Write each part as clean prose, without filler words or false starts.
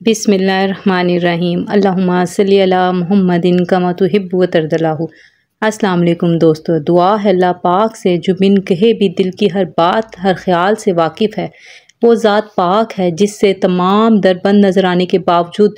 बिस्मिल्लाहिर्रहमानिर्रहीम अल्लाहुम्मा सल्ली अला मुहम्मदिन कमा तुहिब्बु व तर्दल्लाहु। अस्सलाम वालेकुम दोस्तों, दुआ है अल्लाह पाक से जो बिन कहे भी दिल की हर बात हर ख्याल से वाकिफ़ है। वो ज़ात पाक है जिससे तमाम दर बंद नज़र आने के बावजूद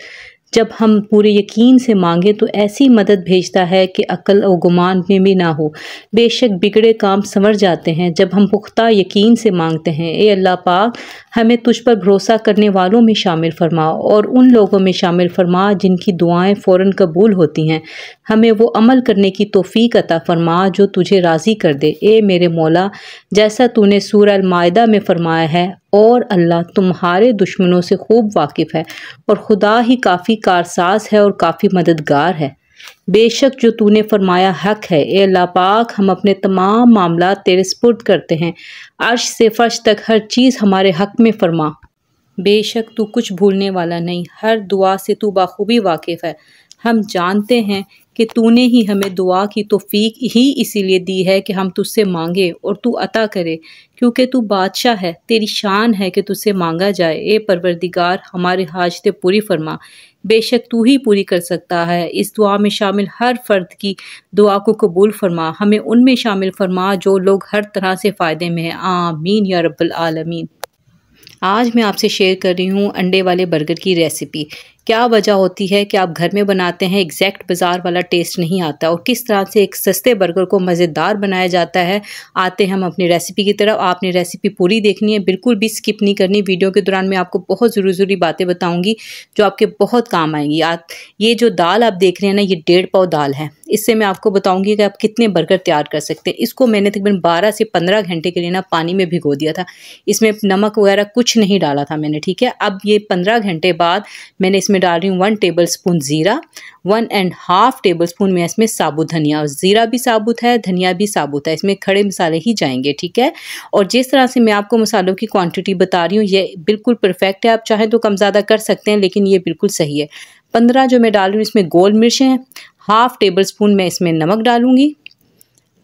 जब हम पूरे यकीन से मांगे तो ऐसी मदद भेजता है कि अक्ल और गुमान में भी ना हो। बेशक बिगड़े काम संवर जाते हैं जब हम पुख्ता यकीन से मांगते हैं। ए अल्लाह पाक, हमें तुझ पर भरोसा करने वालों में शामिल फरमा और उन लोगों में शामिल फरमा जिनकी दुआएं फ़ौरन कबूल होती हैं। हमें वो अमल करने की तौफीक अता फरमा जो तुझे राज़ी कर दे। ए मेरे मौला, जैसा तूने सूरह अल माइदा में फरमाया है, और अल्लाह तुम्हारे दुश्मनों से खूब वाकिफ़ है और खुदा ही काफ़ी कारसाज है और काफ़ी मददगार है। बेशक जो तूने फरमाया हक है। ए अल्लाह पाक, हम अपने तमाम मामला तेरे सुपुर्द करते हैं। अर्श से फर्श तक हर चीज़ हमारे हक में फरमा। बेशक तू कुछ भूलने वाला नहीं, हर दुआ से तू बाखूबी वाकिफ़ है। हम जानते हैं कि तूने ही हमें दुआ की तौफीक ही इसीलिए दी है कि हम तुझसे मांगे और तू अता करे, क्योंकि तू बादशाह है। तेरी शान है कि तुझसे मांगा जाए। ए परवरदिगार, हमारी हाजतें पूरी फरमा। बेशक तू ही पूरी कर सकता है। इस दुआ में शामिल हर फर्द की दुआ को कबूल फरमा। हमें उनमें शामिल फरमा जो लोग हर तरह से फ़ायदे में हैं। आमीन या रब्बल आलमीन। आज मैं आपसे शेयर कर रही हूँ अंडे वाले बर्गर की रेसिपी। क्या वजह होती है कि आप घर में बनाते हैं, एग्जैक्ट बाज़ार वाला टेस्ट नहीं आता, और किस तरह से एक सस्ते बर्गर को मज़ेदार बनाया जाता है। आते हम अपनी रेसिपी की तरफ। आपने रेसिपी पूरी देखनी है, बिल्कुल भी स्किप नहीं करनी। वीडियो के दौरान मैं आपको बहुत ज़रूरी बातें बताऊँगी जो आपके बहुत काम आएंगी। ये जो दाल आप देख रहे हैं ना, ये 1.5 पाव दाल है। इससे मैं आपको बताऊँगी कि आप कितने बर्गर तैयार कर सकते हैं। इसको मैंने तकरीबन 12 से 15 घंटे के लिए ना पानी में भिगो दिया था। इसमें नमक वगैरह कुछ नहीं डाला था मैंने, ठीक है। अब ये 15 घंटे बाद मैंने इसमें डाल रही हूँ 1 टेबल स्पून ज़ीरा, 1.5 टेबल स्पून में इसमें साबुत धनिया। ज़ीरा भी साबुत है, धनिया भी साबुत है, इसमें खड़े मसाले ही जाएंगे, ठीक है। और जिस तरह से मैं आपको मसालों की क्वांटिटी बता रही हूँ, ये बिल्कुल परफेक्ट है। आप चाहें तो कम ज़्यादा कर सकते हैं, लेकिन ये बिल्कुल सही है। 15 जो मैं डाल रही हूँ इसमें गोल मिर्च हैं, 1/2 टेबल स्पून मैं इसमें नमक डालूँगी।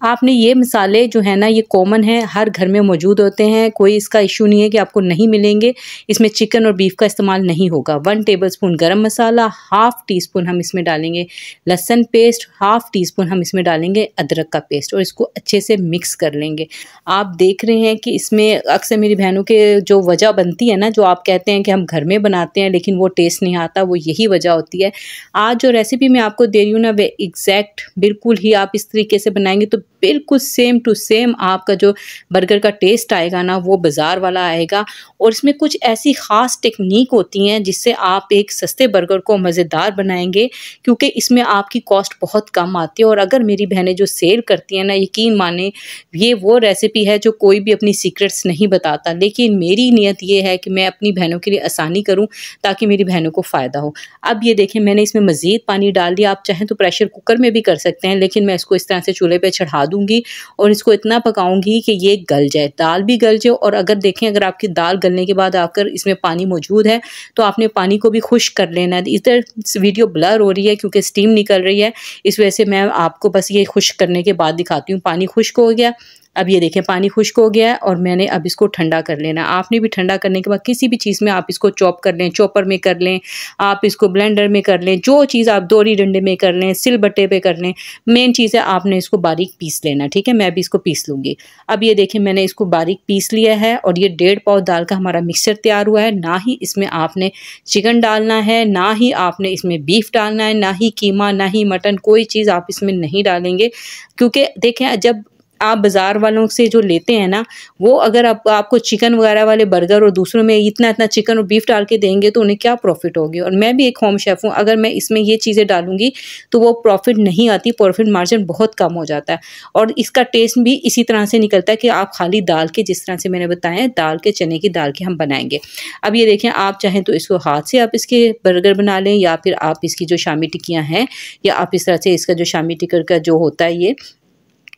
आपने ये मसाले जो है ना, ये कॉमन है, हर घर में मौजूद होते हैं, कोई इसका इशू नहीं है कि आपको नहीं मिलेंगे। इसमें चिकन और बीफ का इस्तेमाल नहीं होगा। 1 टेबल स्पून गरम मसाला, 1/2 टीस्पून हम इसमें डालेंगे लहसुन पेस्ट, 1/2 टीस्पून हम इसमें डालेंगे अदरक का पेस्ट, और इसको अच्छे से मिक्स कर लेंगे। आप देख रहे हैं कि इसमें अक्सर मेरी बहनों के जो वजह बनती है ना, जो आप कहते हैं कि हम घर में बनाते हैं लेकिन वो टेस्ट नहीं आता, वो यही वजह होती है। आज जो रेसिपी मैं आपको दे रही हूँ ना, वे एग्जैक्ट बिल्कुल ही आप इस तरीके से बनाएंगे तो बिल्कुल सेम टू सेम आपका जो बर्गर का टेस्ट आएगा ना, वो बाज़ार वाला आएगा। और इसमें कुछ ऐसी ख़ास टेक्निक होती हैं जिससे आप एक सस्ते बर्गर को मज़ेदार बनाएंगे, क्योंकि इसमें आपकी कॉस्ट बहुत कम आती है। और अगर मेरी बहनें जो सेल करती हैं ना, यकीन माने ये वो रेसिपी है जो कोई भी अपनी सीक्रेट्स नहीं बताता, लेकिन मेरी नीयत ये है कि मैं अपनी बहनों के लिए आसानी करूँ ताकि मेरी बहनों को फ़ायदा हो। अब ये देखें, मैंने इसमें मज़ीद पानी डाल दिया। आप चाहें तो प्रेशर कुकर में भी कर सकते हैं, लेकिन मैं इसको इस तरह से चूल्हे पे चढ़ा दूंगी और इसको इतना पकाऊंगी कि ये गल जाए, दाल भी गल जाए। और अगर देखें, अगर आपकी दाल गलने के बाद आकर इसमें पानी मौजूद है तो आपने पानी को भी खुश्क कर लेना है। इधर वीडियो ब्लर हो रही है क्योंकि स्टीम निकल रही है, इस वजह से मैं आपको बस ये खुश्क करने के बाद दिखाती हूँ। पानी खुश्क हो गया। अब ये देखें, पानी खुश्क हो गया है और मैंने अब इसको ठंडा कर लेना। आपने भी ठंडा करने के बाद किसी भी चीज़ में आप इसको चॉप कर लें, चॉपर में कर लें, आप इसको ब्लेंडर में कर लें, जो चीज़ आप दोरी डंडे में कर लें, सिलबट्टे पे कर लें। मेन चीज़ है आपने इसको बारीक पीस लेना, ठीक है। मैं भी इसको पीस लूँगी। अब ये देखें, मैंने इसको बारीक पीस लिया है और ये 1.5 पाव दाल का हमारा मिक्सचर तैयार हुआ है। ना ही इसमें आपने चिकन डालना है, ना ही आपने इसमें बीफ डालना है, ना ही कीमा, ना ही मटन, कोई चीज़ आप इसमें नहीं डालेंगे। क्योंकि देखें, जब आप बाज़ार वालों से जो लेते हैं ना, वो अगर आपको चिकन वगैरह वाले बर्गर और दूसरों में इतना इतना चिकन और बीफ डाल के देंगे तो उन्हें क्या प्रॉफिट होगी। और मैं भी एक होम शेफ़ हूँ, अगर मैं इसमें ये चीज़ें डालूंगी तो वो प्रॉफिट नहीं आती, प्रॉफिट मार्जिन बहुत कम हो जाता है। और इसका टेस्ट भी इसी तरह से निकलता है कि आप खाली दाल के, जिस तरह से मैंने बताया, दाल के, चने की दाल के हम बनाएंगे। अब ये देखें, आप चाहें तो इसको हाथ से आप इसके बर्गर बना लें, या फिर आप इसकी जो शामी टिक्कियाँ हैं, या आप इस तरह से इसका जो शामी टिक्कर का जो होता है, ये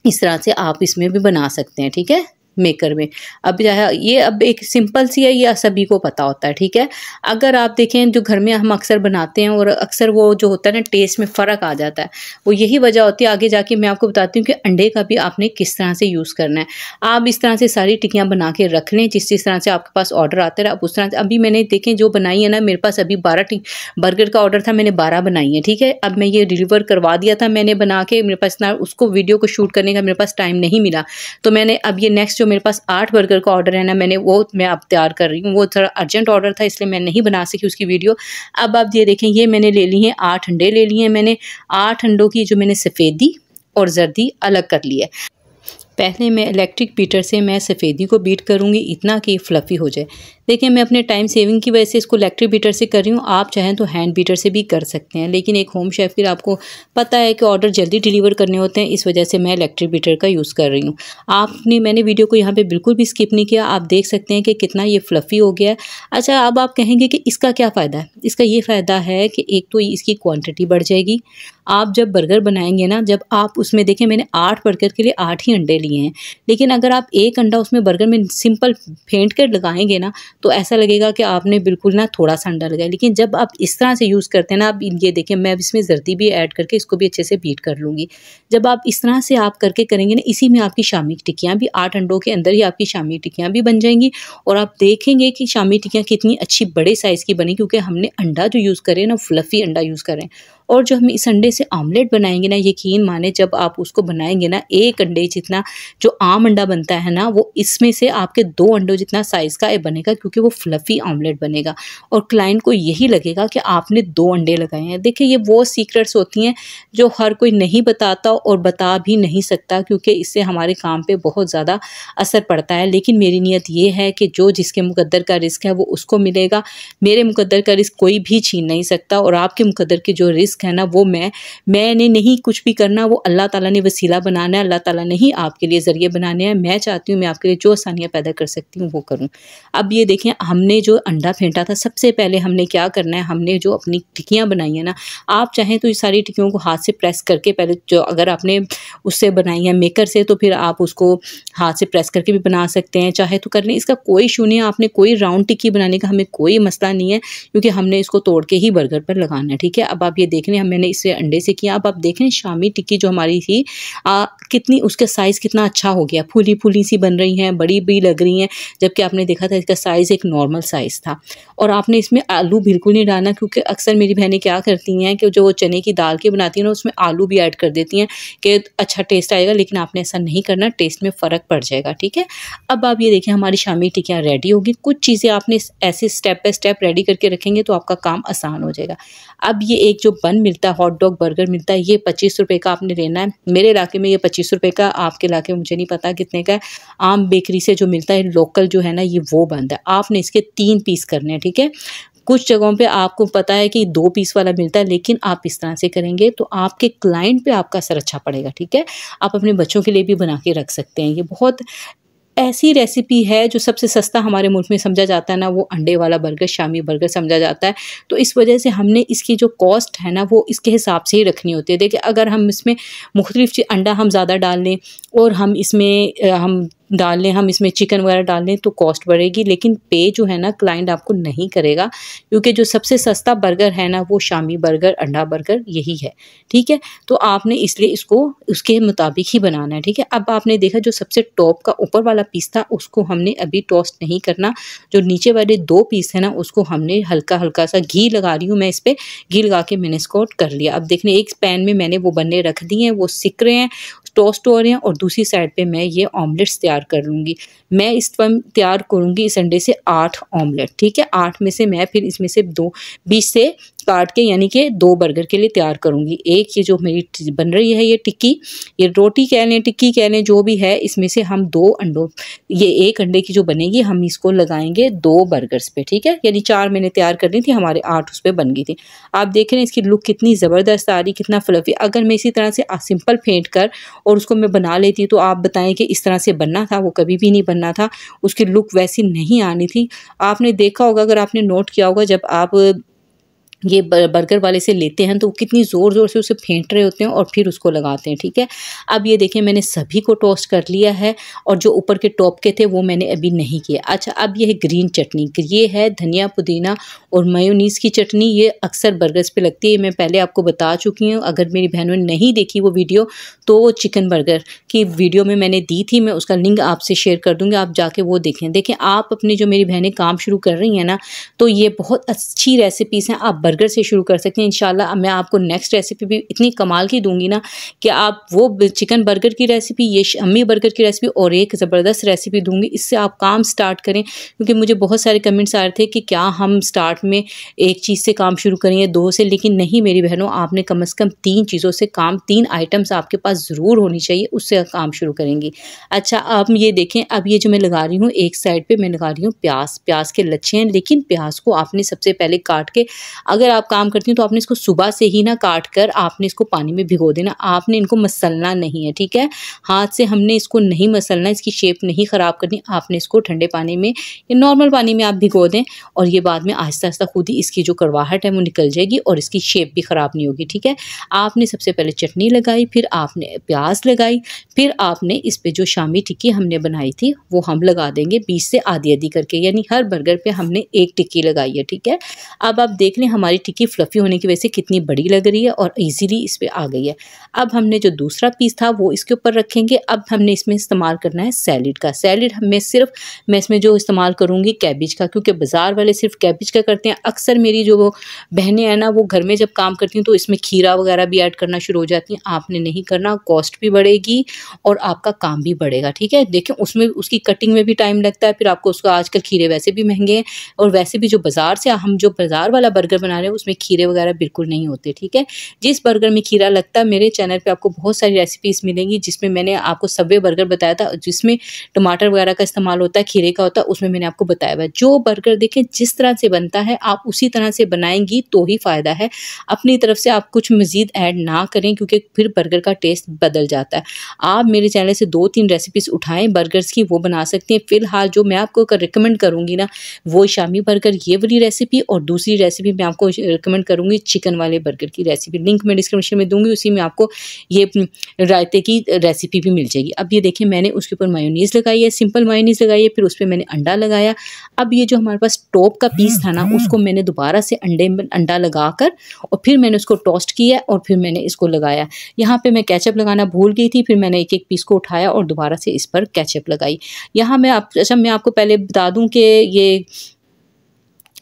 इस तरह से आप इसमें भी बना सकते हैं, ठीक है। मेकर में। अब ये अब एक सिंपल सी है, ये सभी को पता होता है, ठीक है। अगर आप देखें जो घर में हम अक्सर बनाते हैं और अक्सर वो जो होता है ना टेस्ट में फ़र्क आ जाता है, वो यही वजह होती है। आगे जाके मैं आपको बताती हूँ कि अंडे का भी आपने किस तरह से यूज़ करना है। आप इस तरह से सारी टिक्कियाँ बना के रख लें, जिस तरह से आपके पास ऑर्डर आते रहे आप उस तरह से। अभी मैंने देखें जो बनाई है ना, मेरे पास अभी 12 बर्गर का ऑर्डर था, मैंने 12 बनाई है, ठीक है। अब मैं ये डिलीवर करवा दिया था मैंने बना के, मेरे पास ना उसको वीडियो को शूट करने का मेरे पास टाइम नहीं मिला, तो मैंने अब ये नेक्स्ट जो मेरे पास 8 बर्गर का ऑर्डर है ना, मैं अब तैयार कर रही हूँ। वो थोड़ा अर्जेंट ऑर्डर था इसलिए मैं नहीं बना सकी उसकी वीडियो। अब आप ये देखें, ये मैंने ले ली हैं 8 अंडे ले लिए हैं मैंने। 8 अंडों की जो मैंने सफ़ेदी और जर्दी अलग कर ली है। पहले मैं इलेक्ट्रिक बीटर से मैं सफ़ेदी को बीट करूँगी इतना कि फ्लफ़ी हो जाए। देखिए मैं अपने टाइम सेविंग की वजह से इसको इलेक्ट्रिक बीटर से कर रही हूँ, आप चाहें तो हैंड बीटर से भी कर सकते हैं, लेकिन एक होम शेफ़ फिर आपको पता है कि ऑर्डर जल्दी डिलीवर करने होते हैं, इस वजह से मैं इलेक्ट्रिक बीटर का यूज़ कर रही हूँ। मैंने वीडियो को यहाँ पर बिल्कुल भी स्किप नहीं किया, आप देख सकते हैं कि कितना ये फ्लफ़ी हो गया है। अच्छा, अब आप कहेंगे कि इसका क्या फ़ायदा है? इसका ये फ़ायदा है कि एक तो इसकी क्वान्टिटी बढ़ जाएगी। आप जब बर्गर बनाएंगे ना, जब आप उसमें देखें मैंने 8 बर्गर के लिए 8 ही अंडे लिए हैं, लेकिन अगर आप एक अंडा उसमें बर्गर में सिंपल फेंट कर लगाएंगे ना, तो ऐसा लगेगा कि आपने बिल्कुल ना थोड़ा सा अंडा लगाया। लेकिन जब आप इस तरह से यूज़ करते हैं ना, आप ये देखें मैं इसमें जर्दी भी ऐड करके इसको भी अच्छे से बीट कर लूँगी। जब आप इस तरह से आप करके करेंगे ना, इसी में आपकी शामी टिक्कियाँ भी 8 अंडों के अंदर ही आपकी शामी टिक्कियाँ भी बन जाएंगी। और आप देखेंगे कि शामी टिक्कियाँ कितनी अच्छी बड़े साइज़ की बनी, क्योंकि हमने अंडा जो यूज़ करें ना, फ्लफ़ी अंडा यूज़ करें। और जो हम इस अंडे से आमलेट बनाएंगे ना, यकीन माने जब आप उसको बनाएंगे ना, एक अंडे जितना जो आम अंडा बनता है ना, वो इसमें से आपके 2 अंडों जितना साइज़ का बनेगा, क्योंकि वो फ्लफ़ी आमलेट बनेगा। और क्लाइंट को यही लगेगा कि आपने 2 अंडे लगाए हैं। देखिए ये वो सीक्रेट्स होती हैं जो हर कोई नहीं बताता और बता भी नहीं सकता, क्योंकि इससे हमारे काम पे बहुत ज़्यादा असर पड़ता है। लेकिन मेरी नीयत ये है कि जो जिसके मुकद्दर का रिस्क है वो उसको मिलेगा। मेरे मुकद्दर का रिस्क कोई भी छीन नहीं सकता, और आपके मुकद्दर की जो रिस्क है ना, वो मैंने नहीं कुछ भी करना, वो अल्लाह ताला ने वसीला बनाना है, अल्लाह ताला ने ही आपके लिए ज़रिए बनाने हैं। मैं चाहती हूँ मैं आपके लिए जो आसानियाँ पैदा कर सकती हूँ वो करूँ। अब ये देखें, हमने जो अंडा फेंटा था, सबसे पहले हमने क्या करना है, हमने जो अपनी टिक्कियाँ बनाई है ना, आप चाहें तो ये सारी टिक्कियों को हाथ से प्रेस करके पहले, जो अगर आपने उससे बनाई है मेकर से, तो फिर आप उसको हाथ से प्रेस करके भी बना सकते हैं, चाहे तो कर लें, इसका कोई इशू नहीं है। आपने कोई राउंड टिक्की बनाने का हमें कोई मसला नहीं है, क्योंकि हमने इसको तोड़ के ही बर्गर पर लगाना है, ठीक है। अब आप ये देख लें, मैंने इसे अंडे से किया। अब आप देखें शामी टिक्की जो हमारी थी, कितनी उसका साइज़ कितना अच्छा हो गया, फूली फूली सी बन रही हैं, बड़ी भी लग रही हैं, जबकि आपने देखा था इसका साइज़ एक नॉर्मल साइज़ था। और आपने इसमें आलू बिल्कुल नहीं डालना, क्योंकि अक्सर मेरी बहनें क्या करती हैं कि जो वो चने की दाल की बनाती हैं ना, उसमें आलू भी ऐड कर देती हैं कि अच्छा टेस्ट आएगा, लेकिन आपने ऐसा नहीं करना, टेस्ट में फ़र्क पड़ जाएगा, ठीक है। अब आप ये देखें, हमारी शामी टिक्कियाँ रेडी होगी। कुछ चीज़ें आपने ऐसे स्टेप बाय स्टेप रेडी करके रखेंगे तो आपका काम आसान हो जाएगा। अब ये एक जो बन मिलता है, हॉट डॉग बर्गर मिलता है, ये 25 रुपये का आपने लेना है। मेरे इलाके में ये 25 रुपये का, आपके इलाके में मुझे नहीं पता कितने का है। आम बेकरी से जो मिलता है लोकल जो है ना, ये वो बनता है। आपने इसके 3 पीस करने हैं, ठीक है। कुछ जगहों पे आपको पता है कि 2 पीस वाला मिलता है, लेकिन आप इस तरह से करेंगे तो आपके क्लाइंट पे आपका असर अच्छा पड़ेगा, ठीक है। आप अपने बच्चों के लिए भी बना के रख सकते हैं। ये बहुत ऐसी रेसिपी है जो सबसे सस्ता हमारे मुल्क में समझा जाता है ना, वो अंडे वाला बर्गर, शामी बर्गर समझा जाता है। तो इस वजह से हमने इसकी जो कॉस्ट है ना, वो इसके हिसाब से ही रखनी होती है। देखिए अगर हम इसमें मुख्तलिफ अंडा हम ज़्यादा डाल लें और हम इसमें चिकन वगैरह डाल लें तो कॉस्ट बढ़ेगी, लेकिन पे जो है ना क्लाइंट आपको नहीं करेगा, क्योंकि जो सबसे सस्ता बर्गर है ना, वो शामी बर्गर, अंडा बर्गर यही है, ठीक है। तो आपने इसलिए इसको उसके मुताबिक ही बनाना है, ठीक है। अब आपने देखा जो सबसे टॉप का ऊपर वाला पीस था, उसको हमने अभी टोस्ट नहीं करना। जो नीचे वाले 2 पीस है ना, उसको हमने हल्का हल्का सा घी लगा रही हूँ मैं, इस पर घी लगा के मैंने इसको कर लिया। अब देखने एक पैन में मैंने वो बनने रख दिए हैं, वो सिक रहे हैं, टोस्ट हो रहे हैं, और दूसरी साइड पे मैं ये ऑमलेट्स तैयार कर लूँगी। मैं इस टाइम तैयार करूँगी इस अंडे से 8 ऑमलेट, ठीक है। 8 में से मैं फिर इसमें से 2 बीच से काट के, यानी कि 2 बर्गर के लिए तैयार करूँगी। एक ये जो मेरी बन रही है ये टिक्की, ये रोटी कह लें, टिक्की कह लें, जो भी है, इसमें से हम 2 अंडों, ये 1 अंडे की जो बनेगी, हम इसको लगाएंगे 2 बर्गर्स पे, ठीक है। यानी 4 मैंने तैयार करनी थी, हमारे 8 उस पर बन गई थी। आप देख रहे हैं इसकी लुक कितनी ज़बरदस्त आ रही, कितना फ्लफी। अगर मैं इसी तरह से सिंपल फेंट कर और उसको मैं बना लेती तो आप बताएं कि इस तरह से बनना था, वो कभी भी नहीं बनना था, उसकी लुक वैसी नहीं आनी थी। आपने देखा होगा, अगर आपने नोट किया होगा, जब आप ये बर्गर वाले से लेते हैं तो वो कितनी ज़ोर ज़ोर से उसे फेंट रहे होते हैं और फिर उसको लगाते हैं। ठीक है, अब ये देखें मैंने सभी को टोस्ट कर लिया है और जो ऊपर के टॉप के थे वो मैंने अभी नहीं किया। अच्छा, अब ये है ग्रीन चटनी, ये है धनिया पुदीना और मेयोनीज़ की चटनी। ये अक्सर बर्गर्स पे लगती है, मैं पहले आपको बता चुकी हूँ। अगर मेरी बहनों ने नहीं देखी वो वीडियो तो वो चिकन बर्गर की वीडियो में मैंने दी थी, मैं उसका लिंक आपसे शेयर कर दूँगी, आप जाके वो देखें। देखें आप अपनी जो मेरी बहनें काम शुरू कर रही हैं ना, तो ये बहुत अच्छी रेसिपीज़ हैं, आप बर्गर से शुरू कर सकते हैं। इंशाल्लाह मैं आपको नेक्स्ट रेसिपी भी इतनी कमाल की दूंगी ना कि आप वो चिकन बर्गर की रेसिपी, ये शम्मी बर्गर की रेसिपी और एक ज़बरदस्त रेसिपी दूंगी, इससे आप काम स्टार्ट करें। क्योंकि मुझे बहुत सारे कमेंट्स आ रहे थे कि क्या हम स्टार्ट में एक चीज़ से काम शुरू करेंगे, 2 से, लेकिन नहीं मेरी बहनों, आपने कम से कम 3 चीज़ों से काम, 3 आइटम्स आपके पास ज़रूर होनी चाहिए, उससे काम शुरू करेंगी। अच्छा, अब ये देखें, अब ये जो मैं लगा रही हूँ एक साइड पर मैं लगा रही हूँ प्याज के लच्छे हैं, लेकिन प्याज को आपने सबसे पहले काट के, अगर आप काम करती हैं तो आपने इसको सुबह से ही ना काट कर आपने इसको पानी में भिगो देना, आपने इनको मसलना नहीं है। ठीक है, हाथ से हमने इसको नहीं मसलना, इसकी शेप नहीं ख़राब करनी, आपने इसको ठंडे पानी में या नॉर्मल पानी में आप भिगो दें और ये बाद में आहिस्ता आहिस्ता खुद ही इसकी जो कड़वाहट है वो निकल जाएगी और इसकी शेप भी ख़राब नहीं होगी। ठीक है, आपने सबसे पहले चटनी लगाई, फिर आपने प्याज लगाई, फिर आपने इस पर जो शामी टिक्की हमने बनाई थी वो हम लगा देंगे 20 से आधी आधी करके, यानी हर बर्गर पे हमने एक टिक्की लगाई है। ठीक है, अब आप देख लें हमारी टिक्की फ्लफ़ी होने की वजह से कितनी बड़ी लग रही है और इजीली इस पे आ गई है। अब हमने जो दूसरा पीस था वो इसके ऊपर रखेंगे। अब हमने इसमें इस्तेमाल करना है सैलेड का। सैलेड मैं इसमें जो इस्तेमाल करूँगी कैबिज का, क्योंकि बाज़ार वाले सिर्फ कैबिज का करते हैं। अक्सर मेरी जो वो बहनें हैं ना, वो घर में जब काम करती हैं तो इसमें खीरा वगैरह भी ऐड करना शुरू हो जाती हैं। आपने नहीं करना, कॉस्ट भी बढ़ेगी और आपका काम भी बढ़ेगा। ठीक है, देखें उसमें उसकी कटिंग में भी टाइम लगता है, फिर आपको उसका, आजकल खीरे वैसे भी महंगे हैं और वैसे भी जो बाज़ार से हम जो बाज़ार वाला बर्गर बना रहे हैं उसमें खीरे वगैरह बिल्कुल नहीं होते। ठीक है, जिस बर्गर में खीरा लगता है, मेरे चैनल पे आपको बहुत सारी रेसिपीज़ मिलेंगी जिसमें मैंने आपको सबवे बर्गर बताया था, जिसमें टमाटर वगैरह का इस्तेमाल होता है, खीरे का होता है, उसमें मैंने आपको बताया हुआ है। जो बर्गर देखें जिस तरह से बनता है आप उसी तरह से बनाएंगी तो ही फ़ायदा है, अपनी तरफ से आप कुछ मज़ीद ऐड ना करें क्योंकि फिर बर्गर का टेस्ट बदल जाता है। आप मेरे चैनल से 2-3 रेसिपीज़ उठाएँ बर्गर्स की, वो बना सकते हैं। फ़िलहाल जो मैं आपको रिकमेंड करूँगी ना, वो शामी बर्गर, ये वाली रेसिपी, और दूसरी रेसिपी मैं आपको रिकमेंड करूँगी चिकन वाले बर्गर की रेसिपी, लिंक मैं डिस्क्रिप्शन में दूँगी, उसी में आपको ये रायते की रेसिपी भी मिल जाएगी। अब ये देखिए मैंने उसके ऊपर मेयोनीज़ लगाई है, सिंपल मेयोनीज़ लगाई है, फिर उस पर मैंने अंडा लगाया। अब ये जो हमारे पास टॉप का पीस था ना, उसको मैंने दोबारा से अंडा लगाकर और फिर मैंने उसको टोस्ट किया और फिर मैंने इसको लगाया। यहाँ पे मैं केचप लगाना भूल गई थी, फिर मैंने एक एक पीस को उठाया और दोबारा से इस पर केचप लगाई। यहाँ मैं आपको पहले बता दूँ कि ये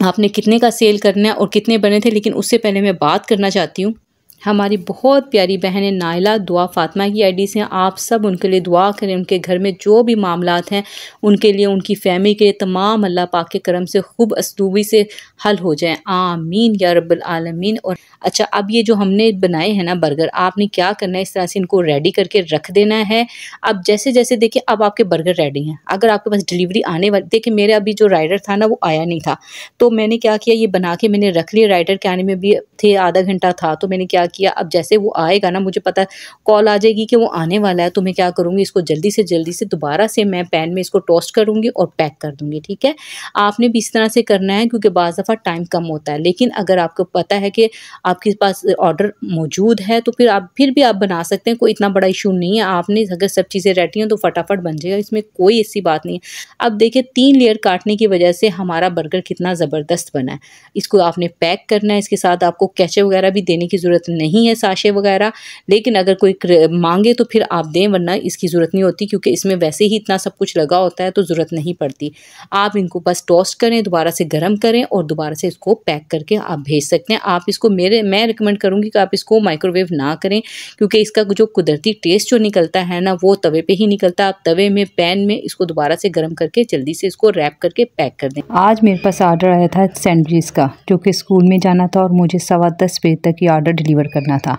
आपने कितने का सेल करना है और कितने बने थे, लेकिन उससे पहले मैं बात करना चाहती हूँ, हमारी बहुत प्यारी बहन नाइला दुआ फातिमा की आईडीज़ हैं, आप सब उनके लिए दुआ करें, उनके घर में जो भी मामलात हैं उनके लिए, उनकी फैमिली के तमाम अल्लाह पाक के करम से खूब असलूबी से हल हो जाएं, आमीन या रब्बल आलमीन। और अच्छा, अब ये जो हमने बनाए हैं ना बर्गर, आपने क्या करना है, इस तरह से इनको रेडी करके रख देना है। अब जैसे जैसे देखिए अब आपके बर्गर रेडी हैं, अगर आपके पास डिलीवरी आने वाली, देखिए मेरे अभी जो राइडर था ना वो आया नहीं था, तो मैंने क्या किया, ये बना के मैंने रख लिया, राइडर के आने में भी थे आधा घंटा था, तो मैंने क्या किया, अब जैसे वो आएगा ना, मुझे पता कॉल आ जाएगी कि वो आने वाला है, तो मैं क्या करूँगी, इसको जल्दी से दोबारा से मैं पैन में इसको टोस्ट करूँगी और पैक कर दूँगी। ठीक है, आपने भी इस तरह से करना है क्योंकि बाज़ दफ़ा टाइम कम होता है, लेकिन अगर आपको पता है कि आपके पास ऑर्डर मौजूद है तो फिर भी आप बना सकते हैं, कोई इतना बड़ा इशू नहीं है। आपने अगर सब चीज़ें रेडी हैं तो फटाफट बन जाएगा, इसमें कोई ऐसी बात नहीं है। अब देखिए 3 लेयर काटने की वजह से हमारा बर्गर कितना ज़बरदस्त बना है। इसको आपने पैक करना है, इसके साथ आपको केचप वगैरह भी देने की ज़रूरत नहीं है, साशे वगैरह, लेकिन अगर कोई मांगे तो फिर आप दें, वरना इसकी ज़रूरत नहीं होती क्योंकि इसमें वैसे ही इतना सब कुछ लगा होता है तो ज़रूरत नहीं पड़ती। आप इनको बस टोस्ट करें, दोबारा से गर्म करें और दोबारा से इसको पैक करके आप भेज सकते हैं। आप इसको मैं रिकमेंड करूँगी कि आप इसको माइक्रोवेव ना करें क्योंकि इसका जो कुदरती टेस्ट जो निकलता है ना, वो तवे पे ही निकलता है। आप तवे में, पैन में इसको दोबारा से गर्म करके जल्दी से इसको रैप करके पैक कर दें। आज मेरे पास ऑर्डर आया था सैंडविच का, जो कि स्कूल में जाना था और मुझे 10:15 बजे तक ये ऑर्डर डिलीवर करना था।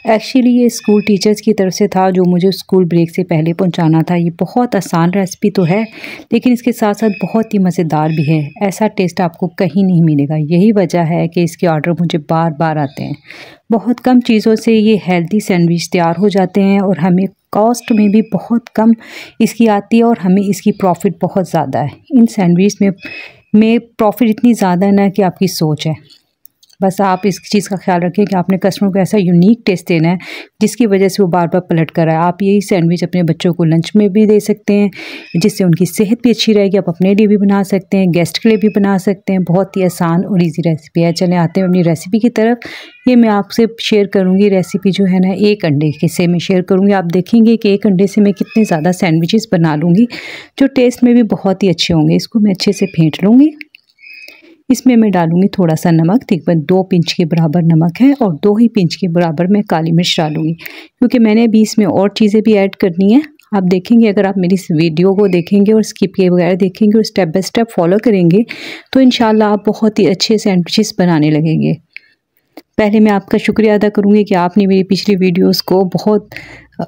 एक्चुअली ये स्कूल टीचर्स की तरफ से था जो मुझे स्कूल ब्रेक से पहले पहुंचाना था। ये बहुत आसान रेसिपी तो है, लेकिन इसके साथ साथ बहुत ही मज़ेदार भी है। ऐसा टेस्ट आपको कहीं नहीं मिलेगा। यही वजह है कि इसके ऑर्डर मुझे बार बार आते हैं। बहुत कम चीज़ों से ये हेल्दी सैंडविच तैयार हो जाते हैं और हमें कॉस्ट में भी बहुत कम इसकी आती है और हमें इसकी प्रॉफिट बहुत ज़्यादा है। इन सैंडविच में प्रॉफिट इतनी ज़्यादा है ना कि आपकी सोच है। बस आप इस चीज़ का ख्याल रखें कि आपने कस्टमर को ऐसा यूनिक टेस्ट देना है जिसकी वजह से वो बार बार पलट कर आए। आप यही सैंडविच अपने बच्चों को लंच में भी दे सकते हैं, जिससे उनकी सेहत भी अच्छी रहेगी। आप अपने लिए भी बना सकते हैं, गेस्ट के लिए भी बना सकते हैं। बहुत ही आसान और ईजी रेसिपी है। चले आते हैं अपनी रेसिपी की तरफ। ये मैं आपसे शेयर करूँगी रेसिपी जो है ना, एक अंडे के से मैं शेयर करूँगी। आप देखेंगे कि एक अंडे से मैं कितने ज़्यादा सैंडविचेस बना लूँगी, जो टेस्ट में भी बहुत ही अच्छे होंगे। इसको मैं अच्छे से फेंट लूँगी। इसमें मैं डालूंगी थोड़ा सा नमक, तकरीबन 2 पिंच के बराबर नमक है, और 2 ही पिंच के बराबर मैं काली मिर्च डालूंगी, क्योंकि मैंने अभी इसमें और चीज़ें भी ऐड करनी है। आप देखेंगे, अगर आप मेरी इस वीडियो को देखेंगे और स्किप किए वगैरह देखेंगे और स्टेप बाय स्टेप फॉलो करेंगे तो इंशाल्लाह आप बहुत ही अच्छे सैंडविचेस बनाने लगेंगे। पहले मैं आपका शुक्रिया अदा करूँगी कि आपने मेरी पिछली वीडियोस को बहुत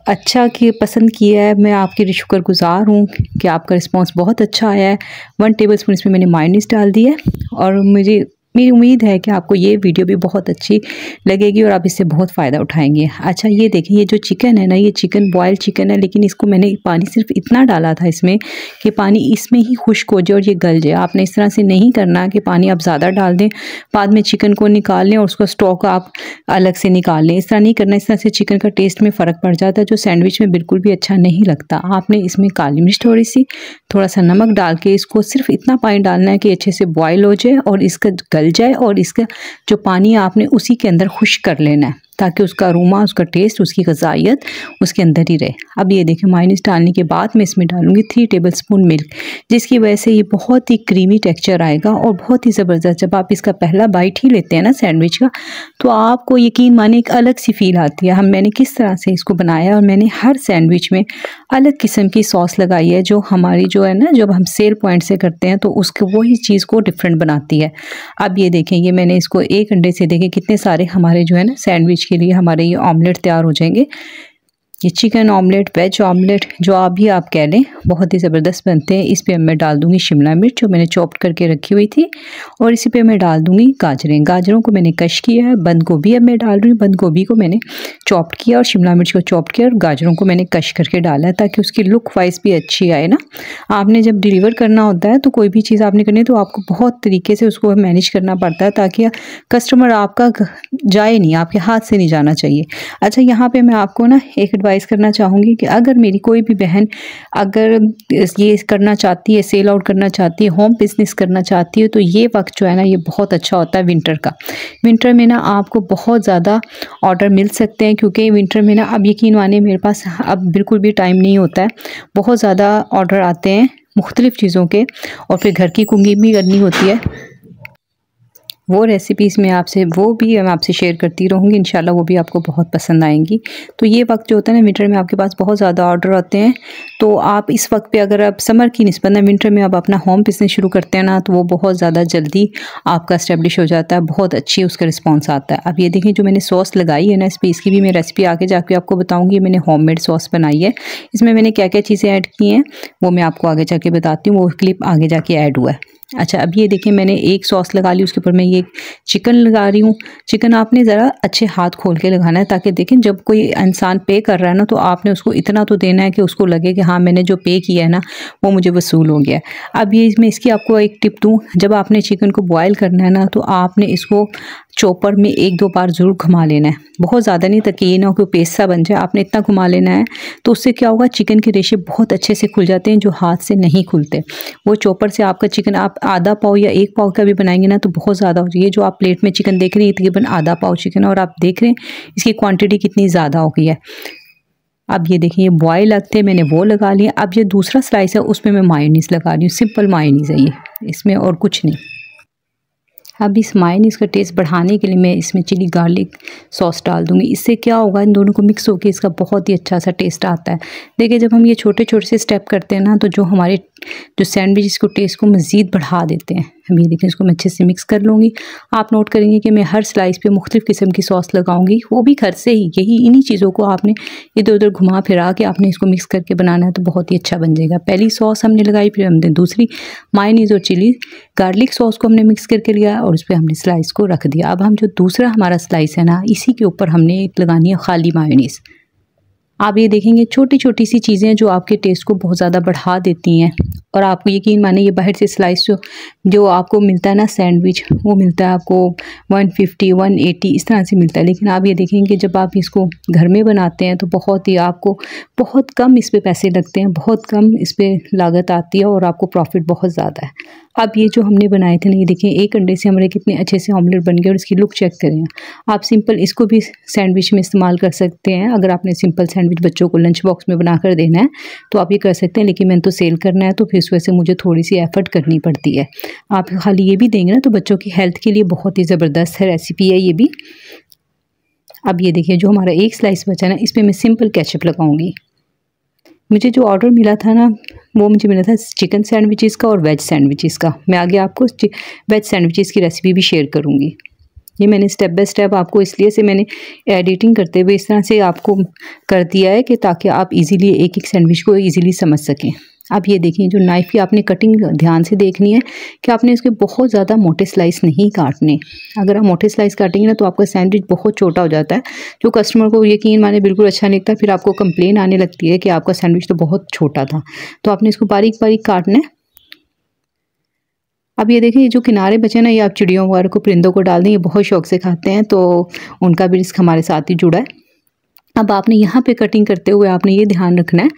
अच्छा पसंद किया है। मैं आपकी शुक्रगुजार हूँ कि आपका रिस्पांस बहुत अच्छा आया है। 1 टेबलस्पून इसमें मैंने मायोनीज़ डाल दी है, और मेरी उम्मीद है कि आपको ये वीडियो भी बहुत अच्छी लगेगी और आप इससे बहुत फ़ायदा उठाएंगे। अच्छा, ये देखिए, ये जो चिकन है ना, ये चिकन बॉयल चिकन है, लेकिन इसको मैंने पानी सिर्फ इतना डाला था इसमें कि पानी इसमें ही खुश्क हो जाए और ये गल जाए। आपने इस तरह से नहीं करना कि पानी आप ज़्यादा डाल दें, बाद में चिकन को निकाल लें और उसका स्टॉक आप अलग से निकाल लें। इस तरह नहीं करना। इस तरह से चिकन का टेस्ट में फ़र्क पड़ जाता है, जो सैंडविच में बिल्कुल भी अच्छा नहीं लगता। आपने इसमें काली मिर्च थोड़ी सी, थोड़ा सा नमक डाल के इसको सिर्फ इतना पानी डालना है कि अच्छे से बॉयल हो जाए और इसका गल जाए, और इसका जो पानी आपने उसी के अंदर खुश्क कर लेना है, ताकि उसका अरोमा, उसका टेस्ट, उसकी ग़ज़ाइयत उसके अंदर ही रहे। अब ये देखें, मायोनीज़ डालने के बाद मैं इसमें डालूंगी 3 टेबलस्पून मिल्क, जिसकी वजह से ये बहुत ही क्रीमी टेक्सचर आएगा और बहुत ही ज़बरदस्त। जब आप इसका पहला बाइट ही लेते हैं ना सैंडविच का, तो आपको यकीन माने एक अलग सी फील आती है। मैंने किस तरह से इसको बनाया, और मैंने हर सैंडविच में अलग किस्म की सॉस लगाई है, जो हमारी जो है ना, जब हम सेल पॉइंट से करते हैं तो उसको वही चीज़ को डिफरेंट बनाती है। अब ये देखें, ये मैंने इसको एक अंडे से, देखें कितने सारे हमारे जो है ना सैंडविच के लिए हमारे ये ऑमलेट तैयार हो जाएंगे। ये चिकन ऑमलेट, वेज ऑमलेट, जो आप कह लें, बहुत ही ज़बरदस्त बनते हैं। इस पे मैं डाल दूंगी शिमला मिर्च जो मैंने चॉप्ड करके रखी हुई थी, और इसी पे मैं डाल दूंगी गाजरें। गाजरों को मैंने कश किया है। बंद गोभी अब मैं डाल रही हूँ। बंद गोभी को मैंने चॉप्ड किया और शिमला मिर्च को चॉप्ड किया और गाजरों को मैंने कश करके डाला है, ताकि उसकी लुक वाइज भी अच्छी आए ना। आपने जब डिलीवर करना होता है तो कोई भी चीज़ आपने करनी है तो आपको बहुत तरीके से उसको मैनेज करना पड़ता है, ताकि कस्टमर आपका जाए नहीं, आपके हाथ से नहीं जाना चाहिए। अच्छा, यहाँ पे मैं आपको ना एक एडवाइस करना चाहूँगी कि अगर मेरी कोई भी बहन अगर ये करना चाहती है, सेल आउट करना चाहती है, होम बिजनेस करना चाहती है, तो ये वक्त जो है ना, ये बहुत अच्छा होता है विंटर का। विंटर में ना आपको बहुत ज़्यादा ऑर्डर मिल सकते हैं, क्योंकि विंटर में ना, अब यकीन मानिए मेरे पास अब बिल्कुल भी टाइम नहीं होता है। बहुत ज़्यादा ऑर्डर आते हैं मुख्तलिफ़ चीज़ों के, और फिर घर की कुकिंग भी करनी होती है। वो रेसिपीज़ मैं आपसे शेयर करती रहूँगी। इंशाल्लाह वो भी आपको बहुत पसंद आएंगी। तो ये वक्त जो होता है ना, विंटर में आपके पास बहुत ज़्यादा ऑर्डर आते हैं, तो आप इस वक्त पे, अगर आप समर की निस्बत में विंटर में आप अपना होम बिजनेस शुरू करते हैं ना, तो वो बहुत ज़्यादा जल्दी आपका इस्टेब्लिश हो जाता है, बहुत अच्छी उसका रिस्पॉन्स आता है। अब ये देखें, जो मैंने सॉस लगाई है ना इस पर, इसकी भी मैं रेसिपी आगे जाके आपको बताऊँगी। मैंने होममेड सॉस बनाई है। इसमें मैंने क्या क्या चीज़ें ऐड की हैं वो मैं आपको आगे जाके बताती हूँ, वो क्लिप आगे जाके ऐड हुआ है। अच्छा, अब ये देखिए, मैंने एक सॉस लगा ली, उसके ऊपर मैं ये चिकन लगा रही हूँ। चिकन आपने ज़रा अच्छे हाथ खोल के लगाना है, ताकि देखें जब कोई इंसान पे कर रहा है ना, तो आपने उसको इतना तो देना है कि उसको लगे कि हाँ, मैंने जो पे किया है ना वो मुझे वसूल हो गया। अब ये मैं इसकी आपको एक टिप दूँ, जब आपने चिकन को बॉयल करना है ना, तो आपने इसको चॉपर में 1-2 बार ज़रूर घुमा लेना है। बहुत ज़्यादा नहीं, ताकि ये ना हो कि पेस्ट सा बन जाए। आपने इतना घुमा लेना है, तो उससे क्या होगा, चिकन के रेशे बहुत अच्छे से खुल जाते हैं, जो हाथ से नहीं खुलते। वो चॉपर से आपका चिकन, आप आधा पाव या 1 पाव का भी बनाएंगे ना, तो बहुत ज़्यादा हो जाएगी। जो आप प्लेट में चिकन देख रही है, तकरीबन आधा पाव चिकन, और आप देख रहे हैं इसकी क्वांटिटी कितनी ज़्यादा हो गई है। अब ये देखिए, ये बॉयल लगते हैं, मैंने वो लगा लिया। अब ये दूसरा स्लाइस है, उसमें मैं मायोनीज़ लगा रही हूँ। सिंपल मायोनीज़ है ये, इसमें और कुछ नहीं। अब इस मायोनीज़ का टेस्ट बढ़ाने के लिए मैं इसमें चिली गार्लिक सॉस डाल दूँगी। इससे क्या होगा, इन दोनों को मिक्स होकर इसका बहुत ही अच्छा सा टेस्ट आता है। देखिए, जब हम ये छोटे छोटे से स्टेप करते हैं ना, तो जो सैंडविच को टेस्ट को मज़ीद बढ़ा देते हैं। हम ये देखें, इसको मैं अच्छे से मिक्स कर लूँगी। आप नोट करेंगे कि मैं हर स्लाइस पे मुख्तलिफ़ किस्म की सॉस लगाऊंगी, वो भी घर से ही। इन्हीं चीज़ों को आपने इधर उधर घुमा फिरा के आपने इसको मिक्स करके बनाना है, तो बहुत ही अच्छा बन जाएगा। पहली सॉस हमने लगाई, फिर हमने दूसरी मायोनीज़ और चिली गार्लिक सॉस को हमने मिक्स करके लिया, और उस पर हमने स्लाइस को रख दिया। अब हम जो दूसरा हमारा स्लाइस है ना, इसी के ऊपर हमने लगानी है खाली मायोनीज़। आप ये देखेंगे छोटी छोटी सी चीज़ें जो आपके टेस्ट को बहुत ज़्यादा बढ़ा देती हैं। और आपको यकीन माने ये बाहर से स्लाइस जो आपको मिलता है ना सैंडविच, वो मिलता है आपको 150 180 इस तरह से मिलता है। लेकिन आप ये देखेंगे जब आप इसको घर में बनाते हैं तो बहुत ही आपको बहुत कम इस पे पैसे लगते हैं, बहुत कम इस पे लागत आती है और आपको प्रॉफिट बहुत ज़्यादा है। अब ये जो हमने बनाए थे ना, ये देखें एक अंडे से हमारे कितने अच्छे से ऑमलेट बन गए और इसकी लुक चेक करें। आप सिंपल इसको भी सैंडविच में इस्तेमाल कर सकते हैं। अगर आपने सिंपल सैंडविच बच्चों को लंच बॉक्स में बना कर देना है तो आप ये कर सकते हैं, लेकिन मैंने तो सेल करना है तो फिर इस वजह से मुझे थोड़ी सी एफर्ट करनी पड़ती है। आप खाली ये भी देंगे ना तो बच्चों की हेल्थ के लिए बहुत ही ज़बरदस्त है रेसिपी है ये भी। अब ये देखिए जो हमारा एक स्लाइस बचा ना, इस पर मैं सिंपल केचप लगाऊंगी। मुझे जो ऑर्डर मिला था ना, वो मुझे मिला था चिकन सैंडविचेस का और वेज सैंडविचेस का। मैं आगे आपको वेज सैंडविचेस की रेसिपी भी शेयर करूँगी। ये मैंने स्टेप बाय स्टेप आपको इसलिए से मैंने एडिटिंग करते हुए इस तरह से आपको कर दिया है कि ताकि आप इजीली एक एक सैंडविच को इजीली समझ सकें। अब ये देखिए जो नाइफ़ की आपने कटिंग ध्यान से देखनी है कि आपने इसके बहुत ज़्यादा मोटे स्लाइस नहीं काटने। अगर आप मोटे स्लाइस काटेंगे ना तो आपका सैंडविच बहुत छोटा हो जाता है, जो कस्टमर को यकीन माने बिल्कुल अच्छा नहीं लगता। फिर आपको कंप्लेन आने लगती है कि आपका सैंडविच तो बहुत छोटा था। तो आपने इसको बारीक बारीक काटना है। अब ये देखिए जो किनारे बचे ना, ये आप चिड़ियों वगैरह को, परिंदों को डाल दें, ये बहुत शौक से खाते हैं तो उनका भी रिस्क हमारे साथ ही जुड़ा है। अब आपने यहाँ पे कटिंग करते हुए आपने ये ध्यान रखना है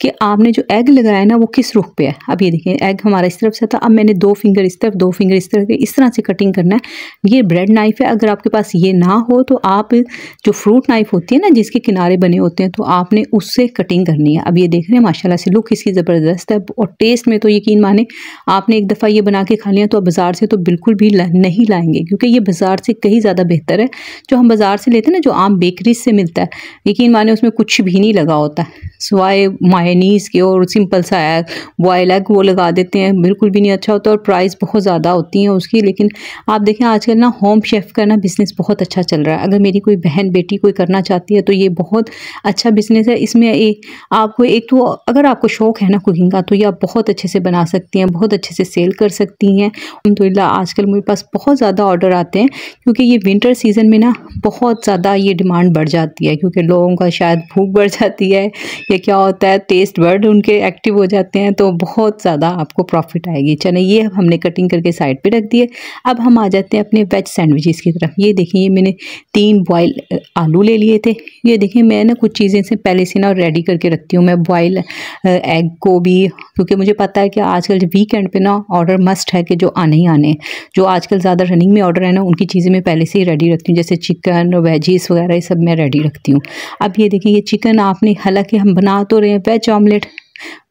कि आपने जो एग लगाया ना वो किस रुख पे है। अब ये देखिए एग हमारा इस तरफ से था, अब मैंने 2 फिंगर इस तरफ 2 फिंगर इस तरफ इस तरह से कटिंग करना है। ये ब्रेड नाइफ है, अगर आपके पास ये ना हो तो आप जो फ्रूट नाइफ होती है ना जिसके किनारे बने होते हैं तो आपने उससे कटिंग करनी है। अब ये देख रहे हैं माशाल्लाह से लुक इसकी ज़बरदस्त है और टेस्ट में तो यकीन माने आपने एक दफ़ा ये बना के खा लिया तो आप बाज़ार से तो बिल्कुल भी नहीं लाएंगे, क्योंकि ये बाज़ार से कहीं ज़्यादा बेहतर है। जो हम बाज़ार से लेते हैं ना, जो आम बेकरीज से मिलता है, यकीन माने उसमें कुछ भी नहीं लगा होता सिवाय मायोनीज़ के, और सिंपल सा एग बॉयल एग वो लगा देते हैं, बिल्कुल भी नहीं अच्छा होता और प्राइस बहुत ज़्यादा होती है उसकी। लेकिन आप देखें आजकल ना होम शेफ़ का ना बिज़नेस बहुत अच्छा चल रहा है। अगर मेरी कोई बहन बेटी कोई करना चाहती है तो ये बहुत अच्छा बिज़नेस है। इसमें आपको एक तो अगर आपको शौक़ है ना कुकिंग का तो ये आप बहुत अच्छे से बना सकती हैं, बहुत अच्छे से सेल कर सकती हैं। अल्हम्दुलिल्लाह आजकल मेरे पास बहुत ज़्यादा ऑर्डर आते हैं, क्योंकि ये विंटर सीज़न में ना बहुत ज़्यादा ये डिमांड बढ़ जाती है, क्योंकि लोगों का शायद भूख बढ़ जाती है या क्या होता है, टेस्ट बर्ड उनके एक्टिव हो जाते हैं, तो बहुत ज़्यादा आपको प्रॉफिट आएगी। चलें ये हमने कटिंग करके साइड पे रख दिए। अब हम आ जाते हैं अपने वेज सैंडविचेस की तरफ। ये देखिए मैंने 3 बॉयल आलू ले लिए थे। ये देखिए मैं ना कुछ चीज़ें से पहले से ना रेडी करके रखती हूँ। मैं बॉयल एग को भी, क्योंकि मुझे पता है कि आजकल जो वीकेंड पे ना ऑर्डर मस्ट है कि जो आने ही आने, जो आजकल ज़्यादा रनिंग में ऑर्डर है ना, उनकी चीज़ें मैं पहले से ही रेडी रखती हूँ, जैसे चिकन वेजीज वगैरह ये सब मैं रेडी रखती हूँ। अब ये देखिए ये चिकन आपने, हालांकि हम बना तो रहे हैं वेज ऑमलेट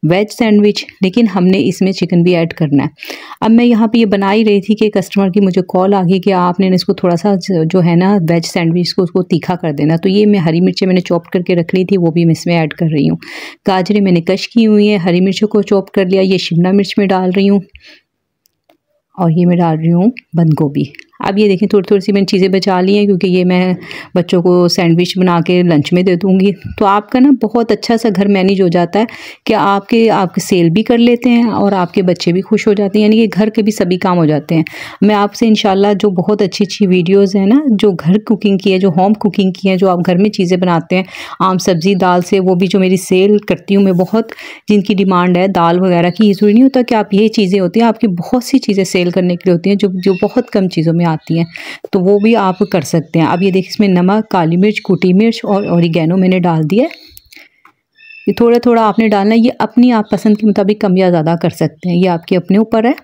वेज सैंडविच, लेकिन हमने इसमें चिकन भी ऐड करना है। अब मैं यहाँ पे ये बना ही रही थी कि कस्टमर की मुझे कॉल आ गई कि आपने इसको थोड़ा सा जो है ना वेज सैंडविच को उसको तीखा कर देना। तो ये मैं हरी मिर्चें मैंने चॉप करके रख ली थी, वो भी मैं इसमें ऐड कर रही हूँ। गाजरें मैंने कश की हुई हैं, हरी मिर्चों को चॉप कर लिया, ये शिमला मिर्च में डाल रही हूँ और ये मैं डाल रही हूँ बंद गोभी। अब ये देखें थोड़ी थोड़ी सी मैंने चीज़ें बचा ली हैं, क्योंकि ये मैं बच्चों को सैंडविच बना के लंच में दे दूँगी। तो आपका ना बहुत अच्छा सा घर मैनेज हो जाता है कि आपके सेल भी कर लेते हैं और आपके बच्चे भी खुश हो जाते हैं, यानी कि घर के भी सभी काम हो जाते हैं। मैं आपसे इंशाल्लाह जो बहुत अच्छी अच्छी वीडियोज़ हैं ना, जो घर कुकिंग की है, जो होम कुकिंग की है, जो आप घर में चीज़ें बनाते हैं आम सब्ज़ी दाल से, वो भी जो मेरी सेल करती हूँ मैं, बहुत जिनकी डिमांड है दाल वगैरह की, ज़रूरी नहीं होता कि आप ये चीज़ें होती हैं, आपकी बहुत सी चीज़ें सेल करने के लिए होती हैं जो बहुत कम चीज़ों में आती हैं, तो वो भी आप कर सकते हैं। अब ये देखिए इसमें नमक, काली मिर्च, कुटी मिर्च और ऑरिगेनो मैंने डाल दिया। ये थोड़ा थोड़ा आपने डालना है, ये अपनी आप पसंद के मुताबिक कम या ज़्यादा कर सकते हैं, ये आपके अपने ऊपर है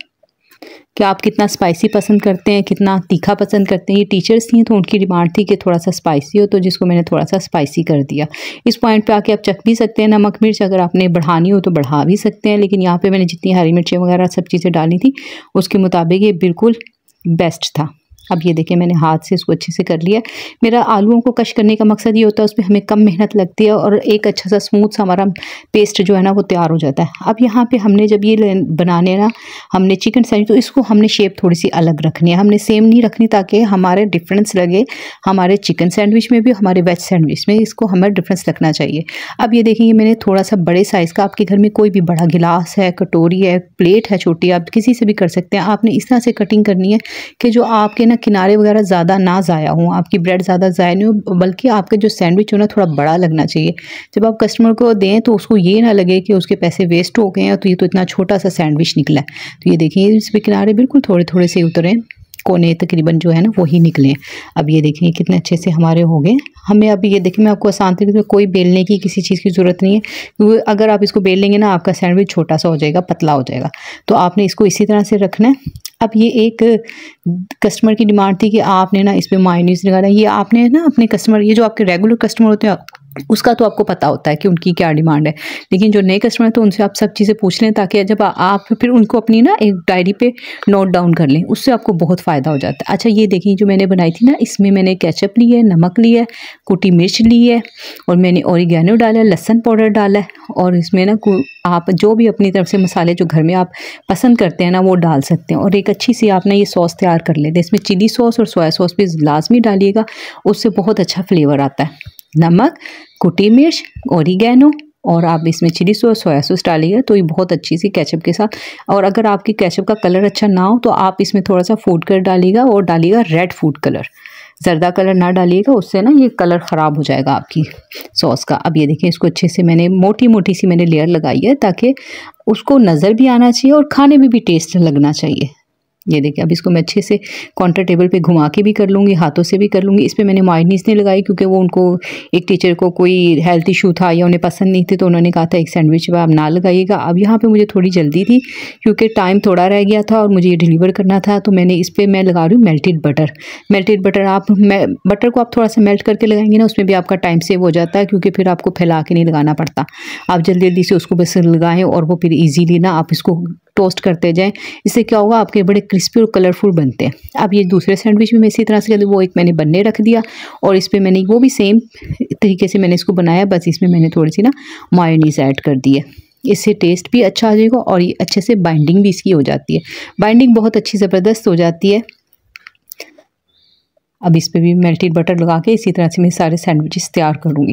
कि आप कितना स्पाइसी पसंद करते हैं, कितना तीखा पसंद करते हैं। ये टीचर्स थी तो उनकी डिमांड थी कि थोड़ा सा स्पाइसी हो, तो जिसको मैंने थोड़ा सा स्पाइसी कर दिया। इस पॉइंट पे आके आप चख भी सकते हैं नमक मिर्च, अगर आपने बढ़ानी हो तो बढ़ा भी सकते हैं, लेकिन यहाँ पे मैंने जितनी हरी मिर्चें वगैरह सब चीज़ें डाली थी उसके मुताबिक ये बिल्कुल बेस्ट था। अब ये देखिए मैंने हाथ से इसको अच्छे से कर लिया। मेरा आलूओं को कश करने का मकसद ये होता है उसमें हमें कम मेहनत लगती है और एक अच्छा सा स्मूथ सा हमारा पेस्ट जो है ना वो तैयार हो जाता है। अब यहाँ पे हमने जब ये बनाने ना हमने चिकन सैंडविच, तो इसको हमने शेप थोड़ी सी अलग रखनी है, हमने सेम नहीं रखनी ताकि हमारे डिफरेंस लगे हमारे चिकन सैंडविच में भी, हमारे वेज सैंडविच में, इसको हमें डिफरेंस रखना चाहिए। अब ये देखिए मैंने थोड़ा सा बड़े साइज़ का, आपके घर में कोई भी बड़ा गिलास है, कटोरी है, प्लेट है छोटी, आप किसी से भी कर सकते हैं। आपने इस तरह से कटिंग करनी है कि जो आपके ना ना किनारे वगैरह ज़्यादा ना ज़ाया हो, आपकी ब्रेड ज़्यादा ज़ाया नहीं हो, बल्कि आपका जो सैंडविच हो ना थोड़ा बड़ा लगना चाहिए। जब आप कस्टमर को दें तो उसको ये ना लगे कि उसके पैसे वेस्ट हो गए हैं, तो ये तो इतना छोटा सा सैंडविच निकला है। तो ये देखिए इस पे किनारे बिल्कुल थोड़े थोड़े से उतरे, कोने तकरीबन जो है ना वही निकले। अब ये देखें कितने अच्छे से हमारे हो गए। हमें अब ये देखें, मैं आपको आसान तरीके से, कोई बेलने की किसी चीज़ की ज़रूरत नहीं है, क्योंकि अगर आप इसको बेल लेंगे ना आपका सैंडविच छोटा सा हो जाएगा, पतला हो जाएगा। तो आपने इसको इसी तरह से रखना है। अब ये एक कस्टमर की डिमांड थी कि आपने ना इस पर मायोनीज़ लगाना। ये आपने ना अपने कस्टमर, ये जो आपके रेगुलर कस्टमर होते हैं उसका तो आपको पता होता है कि उनकी क्या डिमांड है, लेकिन जो नए कस्टमर हैं तो उनसे आप सब चीज़ें पूछ लें, ताकि जब आप फिर उनको अपनी ना एक डायरी पे नोट डाउन कर लें, उससे आपको बहुत फ़ायदा हो जाता है। अच्छा ये देखिए जो मैंने बनाई थी ना, इसमें मैंने केचप ली है, नमक लिया है, कुटी मिर्च ली है, और मैंने ओरिगैनो डाला है, लहसुन पाउडर डाला है, और इसमें ना आप जो भी अपनी तरफ से मसाले जो घर में आप पसंद करते हैं ना वो डाल सकते हैं। और एक अच्छी सी आप ना ये सॉस तैयार कर लेते हैं। इसमें चिली सॉस और सोया सॉस भी लाजमी डालिएगा, उससे बहुत अच्छा फ्लेवर आता है। नमक, कुटी मिर्च, ओरिगैनो, और आप इसमें चिली सॉस, सोया सॉस डालिएगा तो ये बहुत अच्छी सी केचप के साथ। और अगर आपकी केचप का कलर अच्छा ना हो तो आप इसमें थोड़ा सा फूड कलर डालिएगा, और डालिएगा रेड फूड कलर, ज़र्दा कलर ना डालिएगा, उससे ना ये कलर ख़राब हो जाएगा आपकी सॉस का। अब ये देखें इसको अच्छे से मैंने मोटी मोटी सी मैंने लेयर लगाई है, ताकि उसको नज़र भी आना चाहिए और खाने में भी टेस्ट लगना चाहिए। ये देखिए अब इसको मैं अच्छे से काउंटर टेबल पे घुमा के भी कर लूँगी, हाथों से भी कर लूँगी। इस पे मैंने मायोनीज़ नहीं लगाई, क्योंकि वो उनको एक टीचर को कोई हेल्थ इशू था या उन्हें पसंद नहीं थी, तो उन्होंने कहा था एक सैंडविच पे आप ना लगाइएगा। अब यहाँ पे मुझे थोड़ी जल्दी थी, क्योंकि टाइम थोड़ा रह गया था और मुझे ये डिलीवर करना था, तो मैंने इस पर मैं लगा रही हूँ melted butter. Melted butter butter को आप थोड़ा सा मेल्ट करके लगाएंगे ना, उसमें भी आपका टाइम सेव हो जाता है, क्योंकि फिर आपको फैला के नहीं लगाना पड़ता। आप जल्दी जल्दी से उसको बस लगाएं, और वो फिर ईजीली ना आप इसको टोस्ट करते जाएं। इससे क्या होगा, आपके बड़े क्रिस्पी और कलरफुल बनते हैं। अब ये दूसरे सैंडविच भी मैं इसी तरह से वो एक मैंने बनने रख दिया, और इस पर मैंने वो भी सेम तरीके से मैंने इसको बनाया, बस इसमें मैंने थोड़ी सी ना मायोनीज़ ऐड कर दी है। इससे टेस्ट भी अच्छा आ जाएगा, और ये अच्छे से बाइंडिंग भी इसकी हो जाती है। बाइंडिंग बहुत अच्छी ज़बरदस्त हो जाती है। अब इस पे भी मेल्टेड बटर लगा के इसी तरह से मैं सारे सैंडविचेस तैयार करूँगी।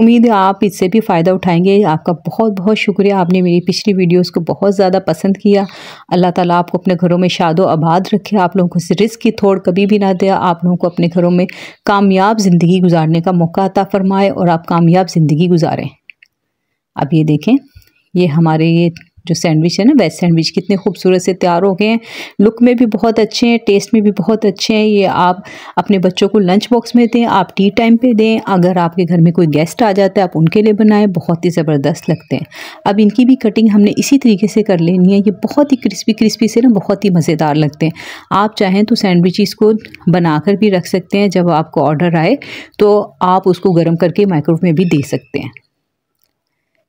उम्मीद है आप इससे भी फ़ायदा उठाएंगे। आपका बहुत बहुत शुक्रिया, आपने मेरी पिछली वीडियोस को बहुत ज़्यादा पसंद किया। अल्लाह ताला आपको अपने घरों में शादो आबाद रखे, आप लोगों को रिस्क की थोड़ कभी भी ना दे, आप लोगों को अपने घरों में कामयाब ज़िंदगी गुजारने का मौका अता फ़रमाए, और आप कामयाब ज़िंदगी गुजारें। अब ये देखें, ये हमारे ये जो सैंडविच है ना, वेज सैंडविच कितने खूबसूरत से तैयार हो गए हैं। लुक में भी बहुत अच्छे हैं, टेस्ट में भी बहुत अच्छे हैं। ये आप अपने बच्चों को लंच बॉक्स में दें, आप टी टाइम पे दें, अगर आपके घर में कोई गेस्ट आ जाता है आप उनके लिए बनाएं, बहुत ही ज़बरदस्त लगते हैं। अब इनकी भी कटिंग हमने इसी तरीके से कर लेनी है। ये बहुत ही क्रिस्पी क्रिस्पी से ना बहुत ही मज़ेदार लगते हैं। आप चाहें तो सैंडविचेस को बनाकर भी रख सकते हैं, जब आपको ऑर्डर आए तो आप उसको गर्म करके माइक्रोवेव में भी दे सकते हैं।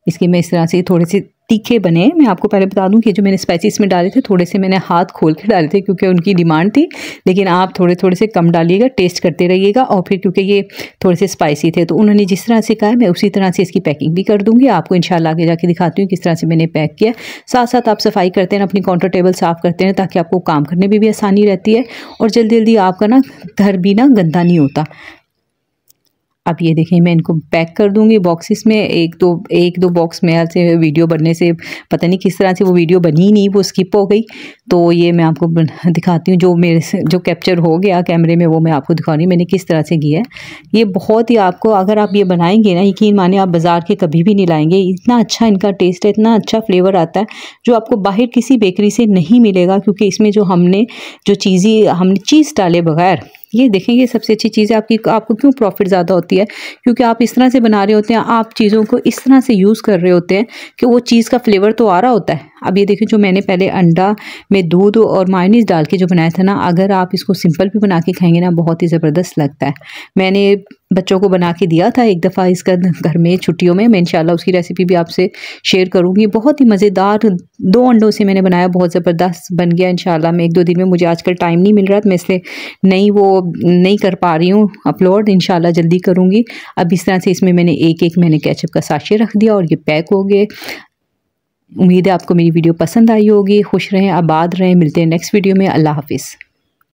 इसके मैं इस तरह से थोड़े से तीखे बने। मैं आपको पहले बता दूं कि जो मैंने स्पाइसेस में डाले थे थोड़े से मैंने हाथ खोल के डाले थे, क्योंकि उनकी डिमांड थी, लेकिन आप थोड़े थोड़े से कम डालिएगा, टेस्ट करते रहिएगा। और फिर क्योंकि ये थोड़े से स्पाइसी थे तो उन्होंने जिस तरह से कहा है मैं उसी तरह से इसकी पैकिंग भी कर दूंगी। आपको इंशाल्लाह आगे जाके दिखाती हूँ किस तरह से मैंने पैक किया। साथ साथ आप सफाई करते हैं, अपनी काउंटर टेबल साफ़ करते हैं, ताकि आपको काम करने में भी आसानी रहती है, और जल्दी जल्दी आपका ना घर भी ना गंदा नहीं होता। अब ये देखें मैं इनको पैक कर दूंगी बॉक्सेस में। एक दो बॉक्स में से वीडियो बनने से पता नहीं किस तरह से वो वीडियो बनी नहीं, वो स्किप हो गई। तो ये मैं आपको दिखाती हूँ, जो मेरे से जो कैप्चर हो गया कैमरे में वो मैं आपको दिखा रही हूँ मैंने किस तरह से किया है। ये बहुत ही आपको, अगर आप ये बनाएंगे ना, यकीन माने आप बाज़ार के कभी भी नहीं लाएंगे। इतना अच्छा इनका टेस्ट है, इतना अच्छा फ्लेवर आता है जो आपको बाहर किसी बेकरी से नहीं मिलेगा, क्योंकि इसमें जो हमने चीज़ डाले बगैर, ये देखें ये सबसे अच्छी चीज़ है। आपको क्यों प्रॉफिट ज़्यादा होती है, क्योंकि आप इस तरह से बना रहे होते हैं, आप चीज़ों को इस तरह से यूज़ कर रहे होते हैं कि वो चीज़ का फ्लेवर तो आ रहा होता है। अब ये देखिए जो मैंने पहले अंडा में दूध और मायोनीज़ डाल के जो बनाया था ना, अगर आप इसको सिंपल भी बना के खाएंगे ना बहुत ही ज़बरदस्त लगता है। मैंने बच्चों को बना के दिया था एक दफ़ा इसका घर में छुट्टियों में। मैं इंशाल्लाह उसकी रेसिपी भी आपसे शेयर करूँगी। बहुत ही मज़ेदार 2 अंडों से मैंने बनाया, बहुत ज़बरदस्त बन गया। इंशाल्लाह मैं 1-2 दिन में, मुझे आजकल टाइम नहीं मिल रहा था, मैं इसलिए नहीं कर पा रही हूँ अपलोड। इंशाल्लाह जल्दी करूँगी। अब इस तरह से इसमें मैंने एक मैंने केचप का साशे रख दिया और ये पैक हो गए। उम्मीद है आपको मेरी वीडियो पसंद आई होगी। खुश रहें, आबाद रहें। मिलते हैं नेक्स्ट वीडियो में। अल्लाह हाफिज़।